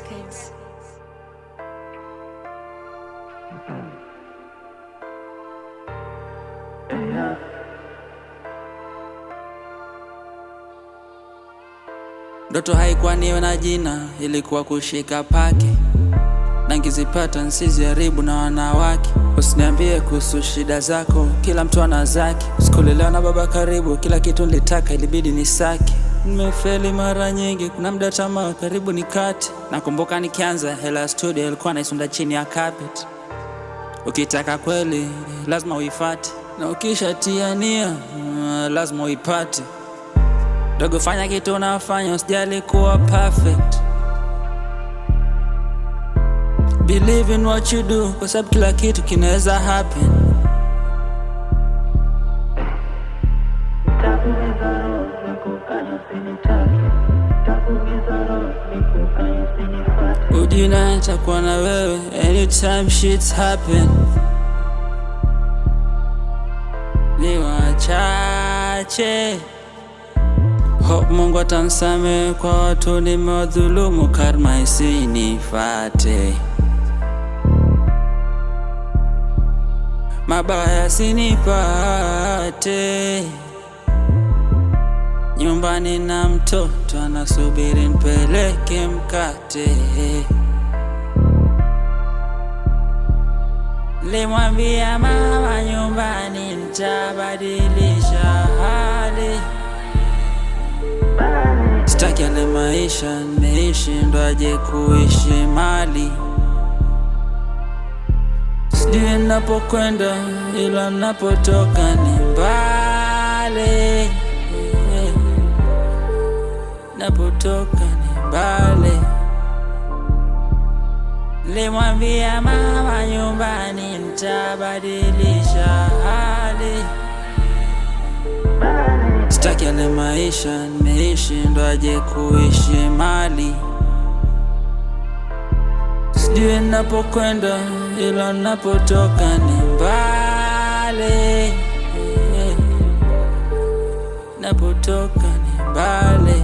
Records. Ndoto haikuwa niwe na jina, ilikuwa kushika pake, na nikizipata nisiziharibu na wanawake. Usiniambie kuhusu shida zako, kila mtu ana zake. Sikulelewa na baba karibu, kila kitu nilitaka ilibidi nisake. Nimefeli mara nyingi, kuna muda tamaa karibu nikate. Nakumbuka nikianza hela studio ilikuwa naisunda chini ya carpet. Ukitaka kweli lazima uifate, na ukishatia nia lazima uipate. Dogo, fanya kitu unafanya, usijali kuwa perfect. Believe in what you do, kwa sababu kila kitu kinaweza happen. Ujina nitakuwa na wewe anytime shit happen. Ni wachache, hope Mungu atanisamehe kwa watu nimewadhulumu, karma isinifate, mabaya sinipate. Nyumbani na mtoto anasubiri nipeleke mkate. Nilimwambia mama nyumbani nitabadilisha hali. Sitaki yale maisha nimeishi, ndo aje kuishi mali. Sijui napokwenda ila napotoka ni mbali. Napotoka ni mbali. Nilimwambia mama nyumbani nitabadilisha hali. Sitaki yale maisha nimeishi, ndo aje kuishi mali. Sijui napokwenda ila napotoka ni mbali. Napotoka ni mbali.